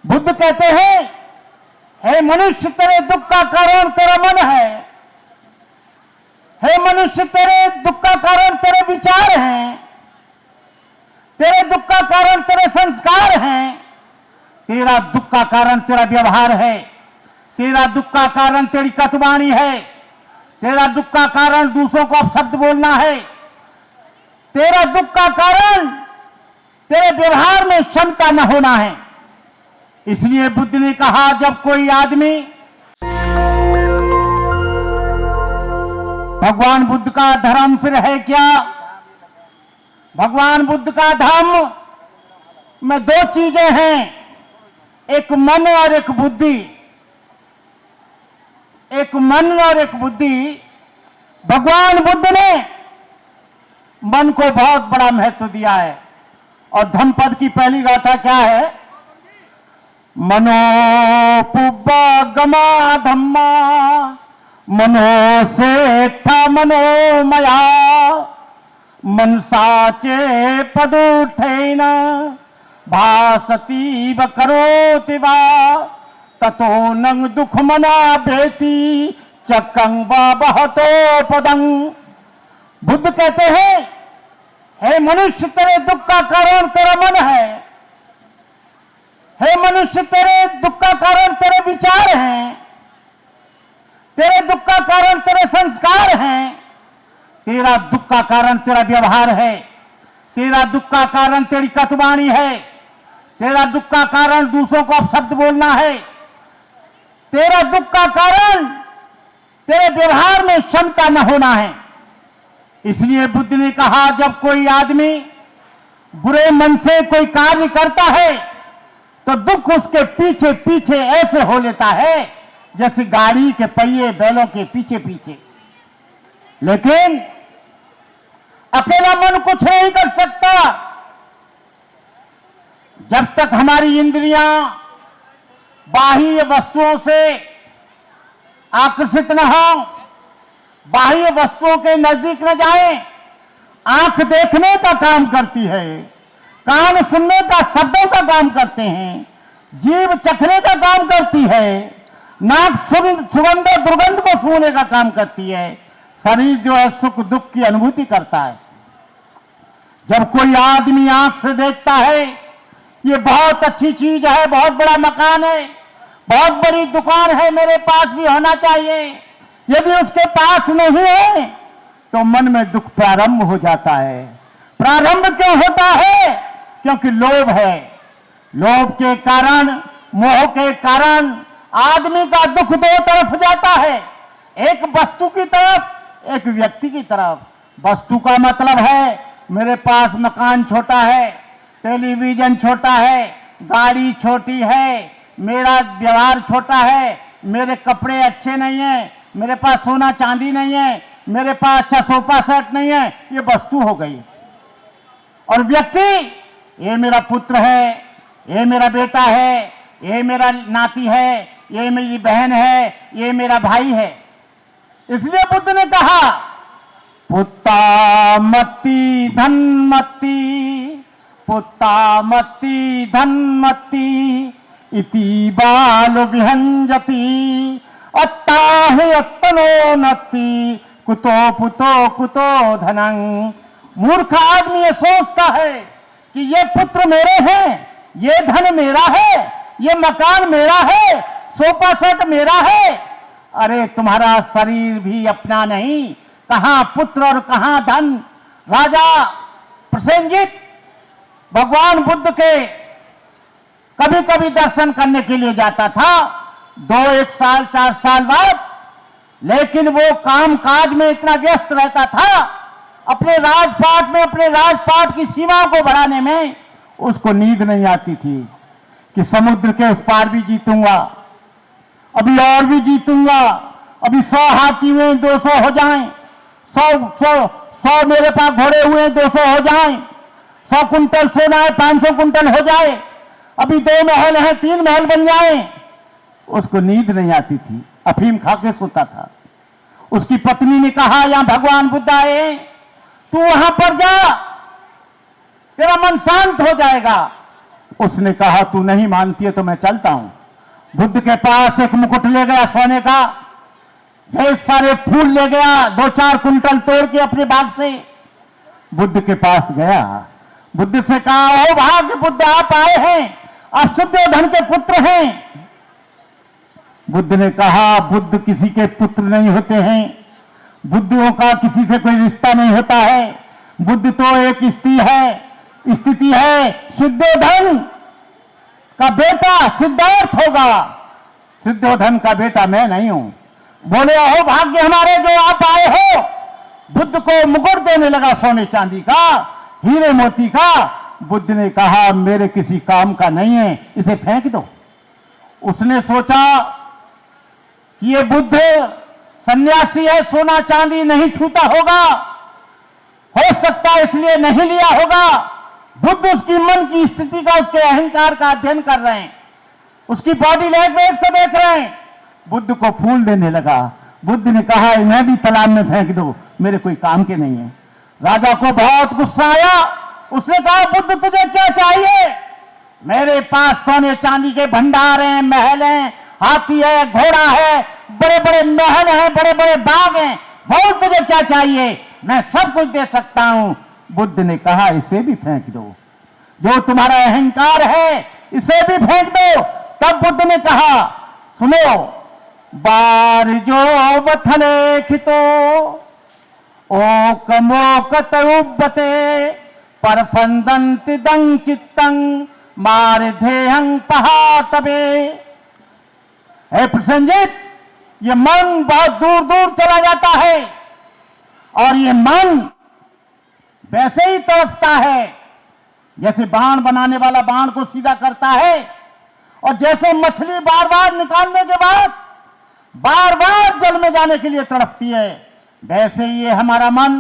बुद्ध कहते हैं, हे मनुष्य तेरे दुख का कारण तेरा मन है। हे मनुष्य तेरे दुख का कारण तेरे विचार हैं। तेरे दुख का कारण तेरे संस्कार हैं। तेरा दुख का कारण तेरा व्यवहार है। तेरा दुख का कारण तेरी कटवाणी है। तेरा दुख का कारण दूसरों को अपशब्द बोलना है। तेरा दुख का कारण तेरे व्यवहार में क्षमता न होना है। इसलिए बुद्ध ने कहा, जब कोई आदमी भगवान बुद्ध का धर्म फिर है क्या? भगवान बुद्ध का धर्म में दो चीजें हैं, एक मन और एक बुद्धि। एक मन और एक बुद्धि। भगवान बुद्ध ने मन को बहुत बड़ा महत्व दिया है। और धम्मपद की पहली गाथा क्या है? मनो पुब्बा गमा धम्मा मनो सेठा मनोमया मन साचे पदुठेन भासतीव करोति वा ततो नंग दुख मना बेती चक्कं वा बहतो पदं। बुद्ध कहते हैं, हे मनुष्य तेरे दुख का कारण तेरा मन है। हे मनुष्य तेरे दुख का कारण तेरे विचार हैं। तेरे दुख का कारण तेरे संस्कार हैं। तेरा दुख का कारण तेरा व्यवहार है। तेरा दुख का कारण तेरी कटवाणी है। तेरा दुख का कारण दूसरों को अपशब्द बोलना है। तेरा दुख का कारण तेरे व्यवहार में क्षमता न होना है। इसलिए बुद्ध ने कहा, जब कोई आदमी बुरे मन से कोई कार्य करता है तो दुख उसके पीछे पीछे ऐसे हो लेता है जैसे गाड़ी के पहिए बैलों के पीछे पीछे। लेकिन अकेला मन कुछ नहीं कर सकता। जब तक हमारी इंद्रियां बाह्य वस्तुओं से आकर्षित न हो, बाह्य वस्तुओं के नजदीक न जाए। आंख देखने का काम करती है, कान सुनने का, शब्दों का काम करते हैं, जीभ चखने का काम करती है, नाक सुगंध और दुर्गंध को सूंघने का काम करती है, शरीर जो है सुख दुख की अनुभूति करता है। जब कोई आदमी आंख से देखता है ये बहुत अच्छी चीज है, बहुत बड़ा मकान है, बहुत बड़ी दुकान है, मेरे पास भी होना चाहिए, यदि उसके पास नहीं है तो मन में दुख प्रारंभ हो जाता है। प्रारंभ क्यों होता है? क्योंकि लोभ है। लोभ के कारण, मोह के कारण आदमी का दुख दो तरफ जाता है, एक वस्तु की तरफ, एक व्यक्ति की तरफ। वस्तु का मतलब है मेरे पास मकान छोटा है, टेलीविजन छोटा है, गाड़ी छोटी है, मेरा व्यवहार छोटा है, मेरे कपड़े अच्छे नहीं हैं, मेरे पास सोना चांदी नहीं है, मेरे पास अच्छा सोफा सेट नहीं है, ये वस्तु हो गई। और व्यक्ति, ये मेरा पुत्र है, ये मेरा बेटा है, ये मेरा नाती है, ये मेरी बहन है, ये मेरा भाई है। इसलिए बुद्ध ने कहा, पुत्ता मत्ती धनमत्ती, पुत्ता मत्ती धनमत्ती इति बाल विहंजति अत्ताहि अत्तनो नत्ति कुतो पुतो कुतो धनं। मूर्ख आदमी ये सोचता है कि ये पुत्र मेरे हैं, ये धन मेरा है, ये मकान मेरा है, सोफा सेट मेरा है। अरे तुम्हारा शरीर भी अपना नहीं, कहां पुत्र और कहां धन। राजा प्रसेनजित भगवान बुद्ध के कभी कभी दर्शन करने के लिए जाता था, 1 साल 4 साल बाद, लेकिन वो काम काज में इतना व्यस्त रहता था, अपने राजपाट में, अपने राजपाट की सीमाओं को बढ़ाने में उसको नींद नहीं आती थी कि समुद्र के उस पार भी जीतूंगा, अभी और भी जीतूंगा, अभी 100 हाथी हुए 200 हो जाएं, 100 मेरे पास घोड़े हुए 200 हो जाएं, 100 कुंटल सोना है 500 कुंटल हो जाए, अभी 2 महल हैं 3 महल बन जाए। उसको नींद नहीं आती थी, अफीम खा के सोता था। उसकी पत्नी ने कहा, यहां भगवान बुद्ध आए, तू वहां पर जा, तेरा मन शांत हो जाएगा। उसने कहा तू नहीं मानती है तो मैं चलता हूं। बुद्ध के पास एक मुकुट ले गया सोने का, ढेर सारे फूल ले गया, 2-4 कुंटल तोड़ के अपने बाग से बुद्ध के पास गया। बुद्ध से कहा, ओ भाग्य बुद्ध आप आए हैं, आप शुद्धोधन के पुत्र हैं। बुद्ध ने कहा, बुद्ध किसी के पुत्र नहीं होते हैं, बुद्धों का किसी से कोई रिश्ता नहीं होता है। बुद्ध तो एक स्थिति है, शुद्धोधन का बेटा सिद्धार्थ होगा, शुद्धोधन का बेटा मैं नहीं हूं। बोले, ओ भाग्य हमारे जो आप आए हो। बुद्ध को मुकुट देने लगा सोने चांदी का, हीरे मोती का। बुद्ध ने कहा, मेरे किसी काम का नहीं है, इसे फेंक दो। उसने सोचा कि ये बुद्ध सन्यासी है, सोना चांदी नहीं छूता होगा, हो सकता है इसलिए नहीं लिया होगा। बुद्ध उसकी मन की स्थिति का, उसके अहंकार का अध्ययन कर रहे हैं, उसकी बॉडी लैंग्वेज को देख रहे हैं। बुद्ध को फूल देने लगा। बुद्ध ने कहा, इन्हें भी तालाब में फेंक दो, मेरे कोई काम के नहीं है। राजा को बहुत गुस्सा आया। उसने कहा, बुद्ध तुझे क्या चाहिए? मेरे पास सोने चांदी के भंडार हैं, महल हैं, हाथी है, घोड़ा है, बड़े बड़े महल हैं, बड़े बड़े बाग हैं, बहुत तुझे क्या चाहिए? मैं सब कुछ दे सकता हूं। बुद्ध ने कहा, इसे भी फेंक दो, जो तुम्हारा अहंकार है इसे भी फेंक दो। तब बुद्ध ने कहा, सुनो, बार जो बथले खितो ओक मोकत उब्बते परफंदंति दंग चित्तंग मारधेहं पहातबे। हे प्रसन्नजित, ये मन बहुत दूर दूर चला जाता है और ये मन वैसे ही तड़पता है जैसे बाण बनाने वाला बाण को सीधा करता है, और जैसे मछली बार बार निकालने के बाद बार बार जल में जाने के लिए तड़पती है, वैसे ये हमारा मन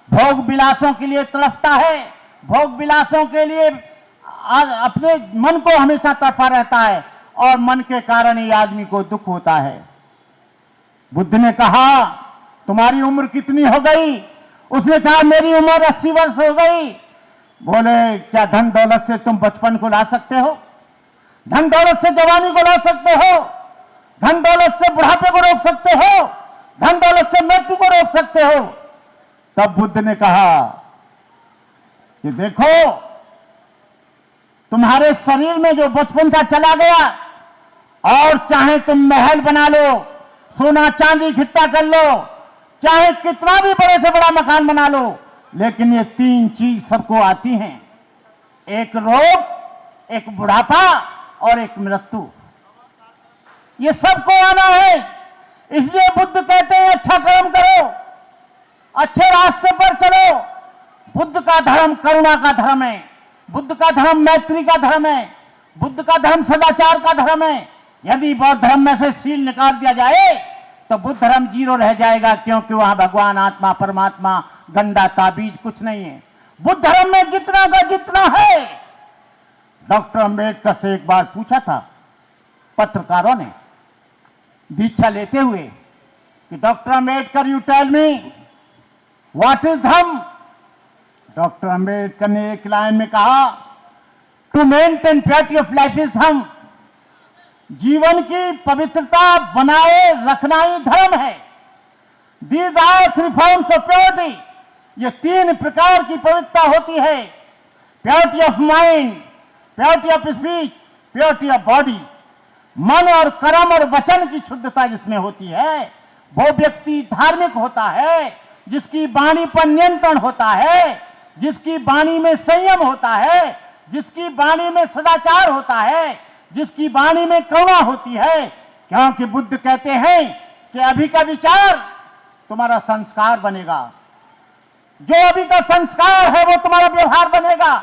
भोग विलासों के लिए तड़पता है। भोग विलासों के लिए अपने मन को हमेशा तड़पा रहता है, और मन के कारण ही आदमी को दुख होता है। बुद्ध ने कहा, तुम्हारी उम्र कितनी हो गई? उसने कहा, मेरी उम्र 80 वर्ष हो गई। बोले, क्या धन दौलत से तुम बचपन को ला सकते हो? धन दौलत से जवानी को ला सकते हो? धन दौलत से बुढ़ापे को रोक सकते हो? धन दौलत से मृत्यु को रोक सकते हो? तब बुद्ध ने कहा कि देखो, तुम्हारे शरीर में जो बचपन का चला गया, और चाहे तुम महल बना लो, सोना चांदी इकट्ठा कर लो, चाहे कितना भी बड़े से बड़ा मकान बना लो, लेकिन ये 3 चीज सबको आती हैं, एक रोग, एक बुढ़ापा और एक मृत्यु। ये सबको आना है। इसलिए बुद्ध कहते हैं, अच्छा कर्म करो, अच्छे रास्ते पर चलो। बुद्ध का धर्म करुणा का धर्म है, बुद्ध का धर्म मैत्री का धर्म है, बुद्ध का धर्म सदाचार का धर्म है। यदि बौद्ध धर्म में से शील निकाल दिया जाए तो बुद्ध धर्म 0 रह जाएगा, क्योंकि वहां भगवान, आत्मा, परमात्मा, गंडा, ताबीज कुछ नहीं है। बुद्ध धर्म में जितना का जितना है। डॉक्टर अंबेडकर से एक बार पूछा था पत्रकारों ने दीक्षा लेते हुए कि doctor Ambedkar, you tell me what is dharma? Doctor Ambedkar ने एक लाइन में कहा, to maintain purity of life is dharma. जीवन की पवित्रता बनाए रखना ही धर्म है। These are 3 forms of purity. ये 3 प्रकार की पवित्रता होती है। Purity of mind, purity of speech, purity of body. मन और कर्म और वचन की शुद्धता जिसमें होती है, वो व्यक्ति धार्मिक होता है, जिसकी वाणी पर नियंत्रण होता है, जिसकी वाणी में संयम होता है, जिसकी वाणी में सदाचार होता है, जिसकी वाणी में करुणा होती है। क्योंकि बुद्ध कहते हैं कि अभी का विचार तुम्हारा संस्कार बनेगा, जो अभी का संस्कार है वो तुम्हारा व्यवहार बनेगा,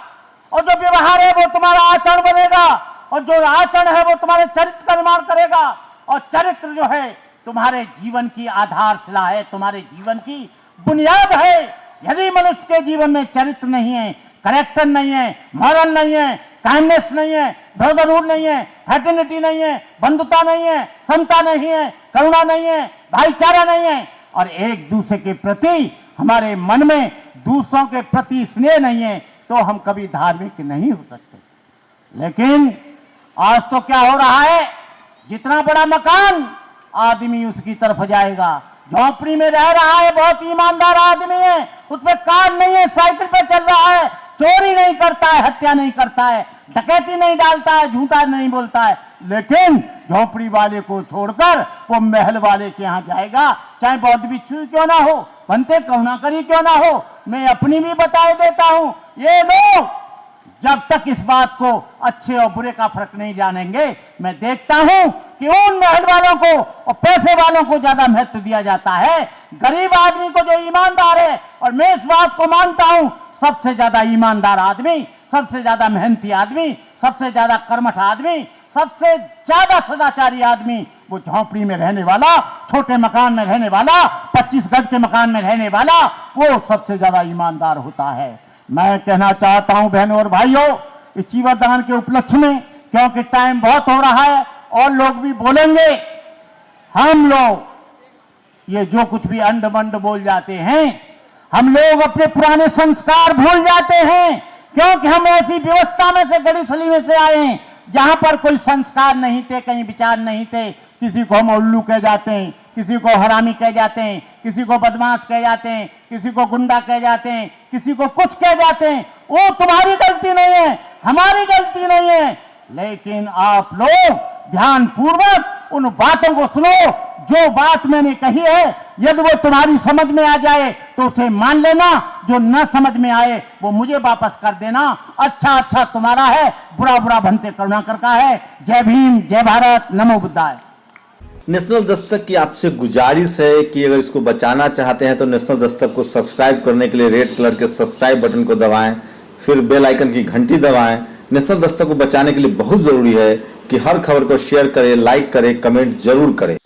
और जो व्यवहार है वो तुम्हारा आचरण बनेगा, और जो आचरण है वो तुम्हारे चरित्र का निर्माण करेगा, और चरित्र जो है तुम्हारे जीवन की आधारशिला है, तुम्हारे जीवन की बुनियाद है। यदि मनुष्य के जीवन में चरित्र नहीं है, करेक्टर नहीं है, मॉरल नहीं है, काइंडनेस नहीं है, ब्रदरहुड नहीं है, फ्रेटर्निटी नहीं है, बंधुता नहीं है, समता नहीं है, करुणा नहीं है, भाईचारा नहीं है, और एक दूसरे के प्रति हमारे मन में दूसरों के प्रति स्नेह नहीं है, तो हम कभी धार्मिक नहीं हो सकते। लेकिन आज तो क्या हो रहा है, जितना बड़ा मकान आदमी उसकी तरफ जाएगा। झोपड़ी में रह रहा है, बहुत ईमानदार आदमी है, उसमें कार नहीं है, साइकिल पे चल रहा है, चोरी नहीं करता है, हत्या नहीं करता है, डकैती नहीं डालता है, झूठा नहीं बोलता है, लेकिन झोपड़ी वाले को छोड़कर वो महल वाले के यहां जाएगा, चाहे बौद्ध भिक्षु क्यों ना हो, बनते कहुना करी क्यों ना हो। मैं अपनी भी बता देता हूं, ये लोग जब तक इस बात को अच्छे और बुरे का फर्क नहीं जानेंगे, मैं देखता हूं कि उन महल वालों को और पैसे वालों को ज्यादा महत्व दिया जाता है। गरीब आदमी को जो ईमानदार है, और मैं इस बात को मानता हूं, सबसे ज्यादा ईमानदार आदमी, सबसे ज्यादा मेहनती आदमी, सबसे ज्यादा कर्मठ आदमी, सबसे ज्यादा सदाचारी आदमी वो झोपड़ी में रहने वाला, छोटे मकान में रहने वाला, 25 गज के मकान में रहने वाला, वो सबसे ज्यादा ईमानदार होता है। मैं कहना चाहता हूं बहनों और भाइयों, इस चीवरदान के उपलक्ष्य में, क्योंकि टाइम बहुत हो रहा है और लोग भी बोलेंगे, हम लोग ये जो कुछ भी अंड मंड बोल जाते हैं, हम लोग अपने पुराने संस्कार भूल जाते हैं, क्योंकि हम ऐसी व्यवस्था में से, गड़ी सली में से आए हैं जहां पर कोई संस्कार नहीं थे, कहीं विचार नहीं थे। किसी को हम उल्लू कह जाते हैं, किसी को हरामी कह जाते हैं, किसी को बदमाश कह जाते हैं, किसी को गुंडा कह जाते हैं, किसी को कुछ कह जाते हैं। वो तुम्हारी गलती नहीं है, हमारी गलती नहीं है, लेकिन आप लोग ध्यान पूर्वक उन बातों को सुनो। जो बात मैंने कही है, यदि वो तुम्हारी समझ में आ जाए तो उसे मान लेना, जो न समझ में आए वो मुझे वापस कर देना। अच्छा अच्छा तुम्हारा है, बुरा बुरा बनते करुणाकर का है। जय भीम, जय भारत, नमो बुद्धाय। नेशनल दस्तक की आपसे गुजारिश है कि अगर इसको बचाना चाहते हैं तो नेशनल दस्तक को सब्सक्राइब करने के लिए रेड कलर के सब्सक्राइब बटन को दबाएं, फिर बेल आइकन की घंटी दबाएं। नेशनल दस्तक को बचाने के लिए बहुत जरूरी है कि हर खबर को शेयर करें, लाइक करें, कमेंट जरूर करें।